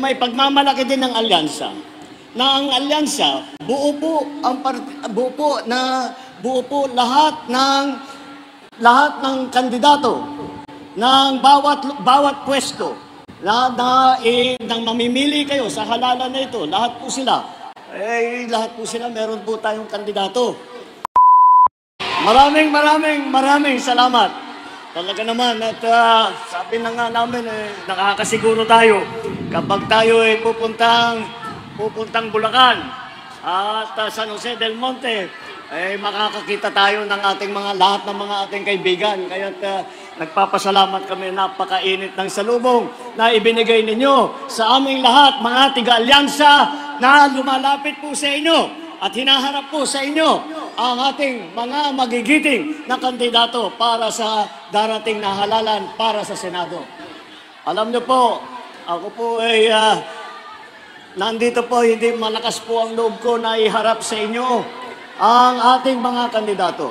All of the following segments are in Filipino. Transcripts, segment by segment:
may pagmamalaki din ng alyansa. Na ang alyansa, buo po lahat ng kandidato ng bawat pwesto nang mamimili kayo sa halalan na ito, lahat po sila meron po tayong kandidato. Maraming salamat. Talaga naman at sabi na nga namin nakakasiguro tayo kapag tayo ay pupuntang Bulacan at San Jose del Monte, makakakita tayo ng lahat ng mga ating kaibigan. Kaya nagpapasalamat kami, napakainit ng salubong na ibinigay ninyo sa aming lahat, mga tiga-alyansa na lumalapit po sa inyo at hinaharap po sa inyo ang ating mga magigiting na kandidato para sa darating na halalan para sa Senado. Alam niyo po, ako po ay nandito po, hindi malakas po ang loob ko na iharap sa inyo ang ating mga kandidato.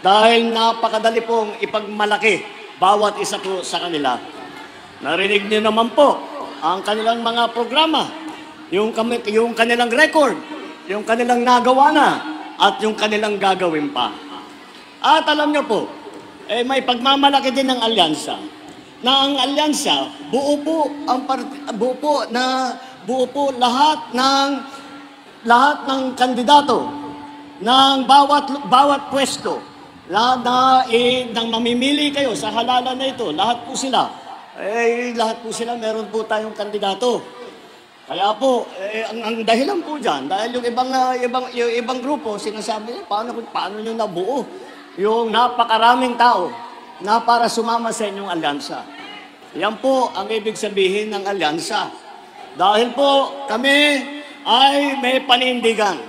Dahil napakadali pong ipagmalaki bawat isa po sa kanila. Narinig niyo naman po ang kanilang mga programa, yung kanilang record, yung kanilang nagawa na, at yung kanilang gagawin pa. At alam niyo po, may pagmamalaki din ng alyansa. Na ang alyansa, buo po lahat ng kandidato ng bawat pwesto nang mamimili kayo sa halalan na ito, lahat po sila meron po tayong kandidato. Kaya po, ang dahilan po dyan, dahil yung ibang grupo, sinasabi niya, paano nyo nabuo yung napakaraming tao na para sumama sa inyong alyansa. Yan po ang ibig sabihin ng alyansa. Dahil po kami ay may panindigan.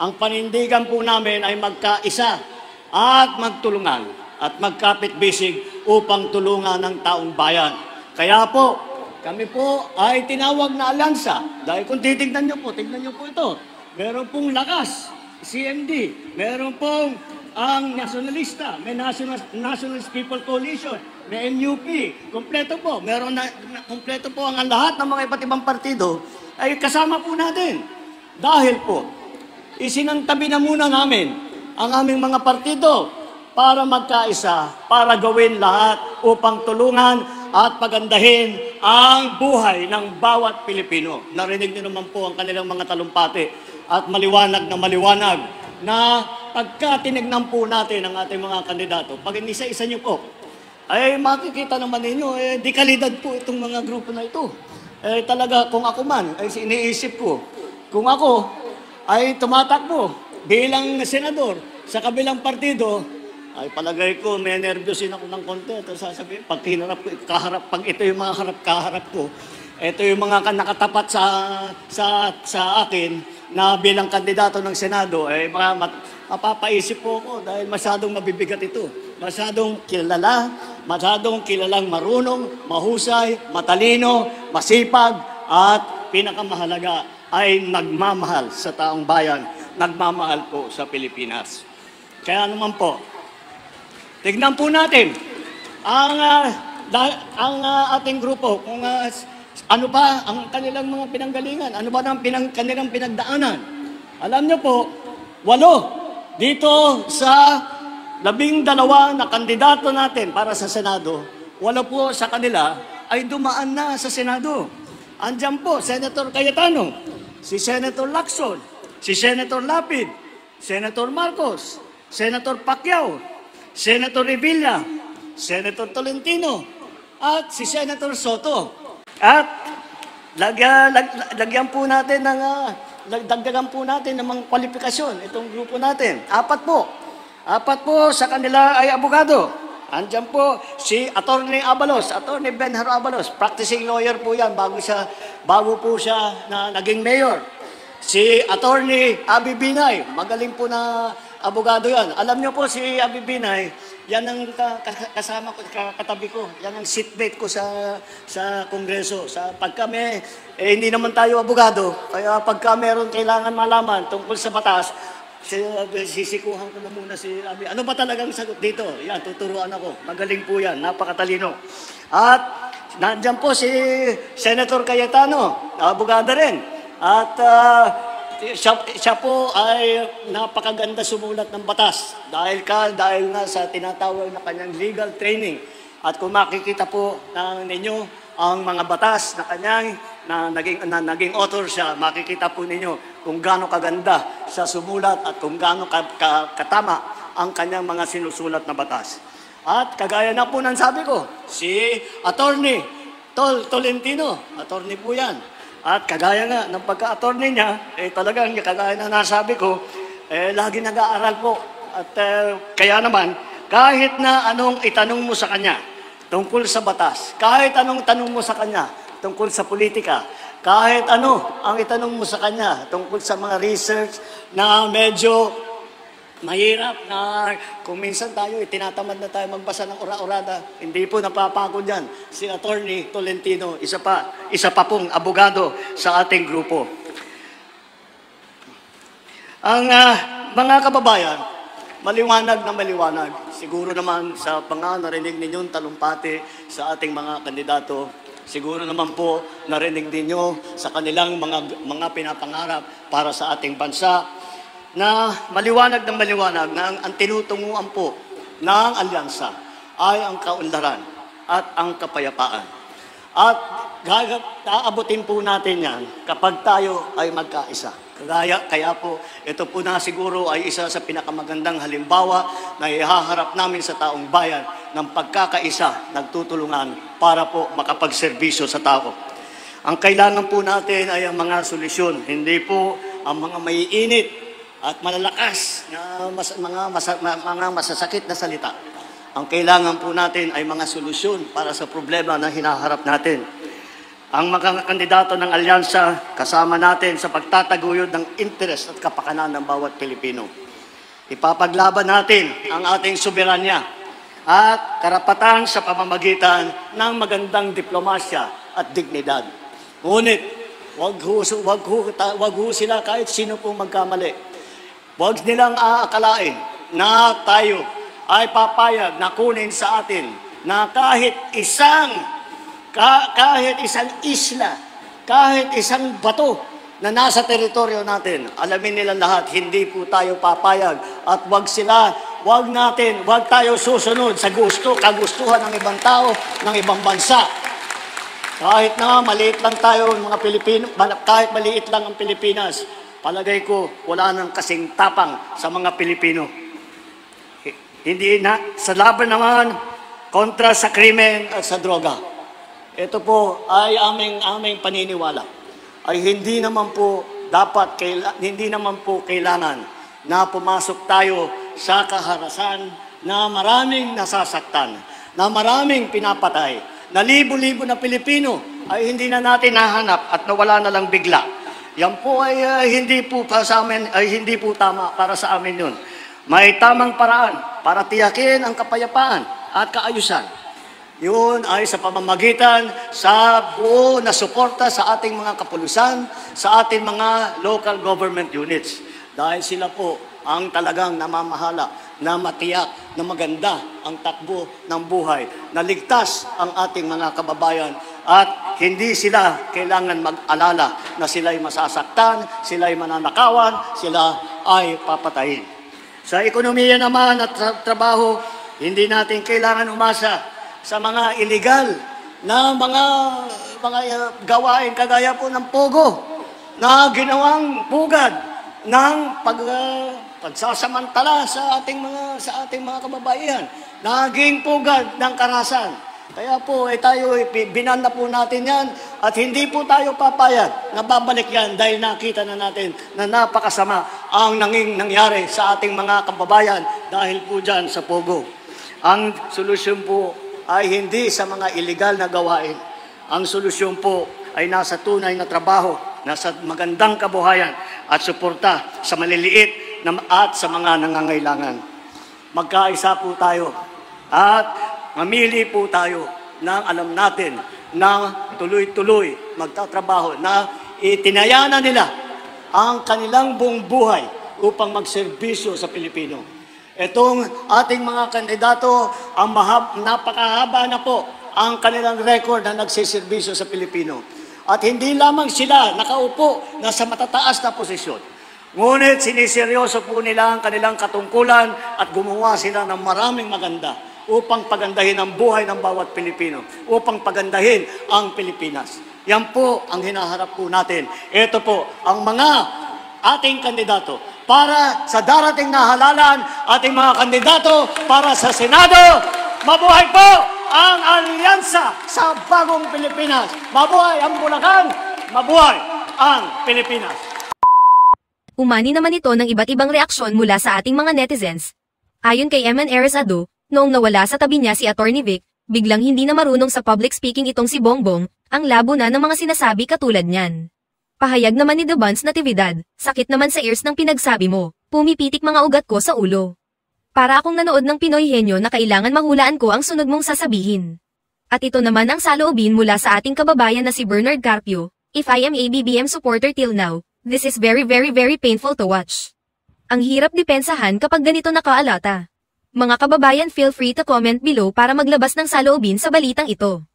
Ang panindigan po namin ay magkaisa at magtulungan at magkapit-bisig upang tulungan ng taong bayan. Kaya po, kami po ay tinawag na alyansa. Dahil kung tignan nyo po ito. Meron pong lakas, CMD. Meron pong ang nationalista, may Nationalist People Coalition, may MUP. Kompleto po. Kompleto po ang lahat ng mga iba't ibang partido ay kasama po natin. Dahil po, isinantabi na muna namin ang aming mga partido para magkaisa, para gawin lahat upang tulungan at pagandahin ang buhay ng bawat Pilipino. Narinig niyo naman po ang kanilang mga talumpati at maliwanag na pagka tinignan po natin ang ating mga kandidato, pag inisa-isa niyo po, ay makikita naman ninyo, di kalidad po itong mga grupo na ito. Talaga, kung ako man, ay iniisip ko, kung ako ay tumatakbo bilang senador sa kabilang partido, ay palagay ko, may nervyosin ako ng konti. Ito sasabihin, pag ito yung mga kaharap ko, ito yung mga nakatapat sa akin na bilang kandidato ng Senado, mapapaisip po ako dahil masyadong mabibigat ito. Masyadong kilalang marunong, mahusay, matalino, masipag, at pinakamahalaga ay nagmamahal sa taong bayan, nagmamahal po sa Pilipinas. Kaya naman po, tignan po natin ang ating grupo kung ano ba ang kanilang mga pinanggalingan, ano ba ang kanilang pinagdaanan. Alam niyo po, 8 dito sa 12 na kandidato natin para sa Senado, 8 po sa kanila ay dumaan na sa Senado. Andiyan po, Senator Cayetano, si Senator Lacson, si Senator Lapid, Senator Marcos, Senator Pacquiao, Senator Revilla, Senator Tolentino, at si Senator Soto. At dagdagan po natin ng mga kwalifikasyon itong grupo natin. 4 po. 4 po sa kanila ay abogado. Andiyan po si Attorney Abalos, Attorney Benharo Abalos, practicing lawyer po yan bago po siya na naging mayor. Si Attorney Abby Binay, magaling po na abogado yan. Alam niyo po si Abby Binay, yan ang kasama ko, katabi ko. Yan ang seatmate ko sa Kongreso. Pagka hindi naman tayo abogado, kaya pagka meron kailangan malaman tungkol sa batas, sisikuhan ko na muna si Abby. Ano ba talagang sagot dito? Yan, tuturuan ako. Magaling po yan, napakatalino. At Nandiyan po si Senator Cayetano, abogada rin. At siya po ay napakaganda sumulat ng batas dahil nga sa tinatawag na kanyang legal training. At kung makikita po ninyo ang mga batas na kanyang naging author siya, makikita po ninyo kung gaano kaganda siya sumulat at kung gaano katama ang kanyang mga sinusulat na batas. At kagaya na po ng sabi ko, si Attorney Tolentino, attorney po yan. At kagaya nga ng pagka-attorney niya, talagang kagaya na nasabi ko, lagi nag-aaral po. At kaya naman, kahit na anong itanong mo sa kanya tungkol sa batas, kahit anong tanong mo sa kanya tungkol sa politika, kahit ano ang itanong mo sa kanya tungkol sa mga research na medyo mahirap na kung minsan tayo, tinatamad na tayo magbasa ng ora-orada. Hindi po napapagod yan. Si Attorney Tolentino, isa pa pong abogado sa ating grupo. Ang mga kababayan, maliwanag na maliwanag. Siguro naman sa narinig ninyong talumpati sa ating mga kandidato, siguro naman po narinig ninyo sa kanilang mga pinapangarap para sa ating bansa, na maliwanag na ang tinutunguan po ng alyansa ay ang kaunlaran at ang kapayapaan. At aabutin po natin yan kapag tayo ay magkaisa. Kaya po, ito po na siguro ay isa sa pinakamagandang halimbawa na ihaharap namin sa taong bayan ng pagkakaisa, nagtutulungan para po makapagserbisyo sa tao. Ang kailangan po natin ay ang mga solusyon, hindi po ang mga maiinit at malalakas na mga masasakit na salita. Ang kailangan po natin ay mga solusyon para sa problema na hinaharap natin. Ang mga kandidato ng alyansa, kasama natin sa pagtataguyod ng interes at kapakanan ng bawat Pilipino. Ipapaglaban natin ang ating soberanya at karapatan sa pamamagitan ng magandang diplomasya at dignidad. Ngunit, wag ho sila kahit sino pong magkamali. Huwag nilang aakalain na tayo ay papayag na kunin sa atin na kahit isang isla, kahit isang bato na nasa teritoryo natin. Alamin nila lahat, hindi po tayo papayag at huwag tayo susunod sa kagustuhan ng ibang tao, ng ibang bansa. Kahit na maliit lang tayo, mga Pilipino, kahit maliit lang ang Pilipinas, palagay ko, wala nang kasing tapang sa mga Pilipino. Hindi na, sa laban naman, kontra sa krimen at sa droga. Ito po ay aming paniniwala. Ay hindi naman po kailangan na pumasok tayo sa kaharasan na maraming nasasaktan, na maraming pinapatay, na libo-libo na Pilipino ay hindi na natin nahanap at nawala na lang bigla. Yan po ay hindi po tama para sa amin yun. May tamang paraan para tiyakin ang kapayapaan at kaayusan. Yun ay sa pamamagitan sa buo na suporta sa ating mga kapulisan, sa ating mga local government units. Dahil sila po ang talagang namamahala na matiyak na maganda ang takbo ng buhay, na ligtas ang ating mga kababayan at hindi sila kailangan mag-alala na sila'y masasaktan, sila'y mananakawan, sila ay papatayin. Sa ekonomiya naman at trabaho, hindi natin kailangan umasa sa mga illegal na mga gawain kagaya po ng pogo na ginawang pugad ng pagsasamantala sa ating mga kababaihan, naging pugad ng karahasan. Kaya po binan na po natin yan at hindi po tayo papayag na babalik yan dahil nakita na natin na napakasama ang nangyari sa ating mga kababayan dahil po dyan sa pogo. Ang solusyon po ay hindi sa mga illegal na gawain. Ang solusyon po ay nasa tunay na trabaho, nasa magandang kabuhayan at suporta sa maliliit at sa mga nangangailangan. Magkaisa po tayo at mamili po tayo ng alam natin na tuloy-tuloy magtatrabaho, na itinayanan nila ang kanilang buong buhay upang magserbisyo sa Pilipino. Itong ating mga kandidato, ang napakahaba na po ang kanilang record na nagsiservisyo sa Pilipino. At hindi lamang sila nakaupo na sa matataas na posisyon. Ngunit siniseryoso po nila ang kanilang katungkulan at gumawa sila ng maraming maganda upang pagandahin ang buhay ng bawat Pilipino, upang pagandahin ang Pilipinas. Yan po ang hinaharap po natin. Ito po ang mga ating kandidato para sa darating na halalan, ating mga kandidato para sa Senado. Mabuhay po ang alyansa sa bagong Pilipinas. Mabuhay ang Bulacan, mabuhay ang Pilipinas. Umani naman ito ng iba't ibang reaksyon mula sa ating mga netizens. Ayon kay MN Erizado, noong nawala sa tabi niya si Atty. Vic, biglang hindi na marunong sa public speaking itong si Bongbong, ang labo na ng mga sinasabi katulad niyan. Pahayag naman ni The Buns Natividad, sakit naman sa ears ng pinagsabi mo, pumipitik mga ugat ko sa ulo. Para akong nanood ng Pinoy Henyo na kailangan mahulaan ko ang sunod mong sasabihin. At ito naman ang saloobin mula sa ating kababayan na si Bernard Carpio, if I am a BBM supporter till now, this is very painful to watch. Ang hirap depensahan kapag ganito nakaalata. Mga kababayan, feel free to comment below para maglabas ng saloobin sa balitang ito.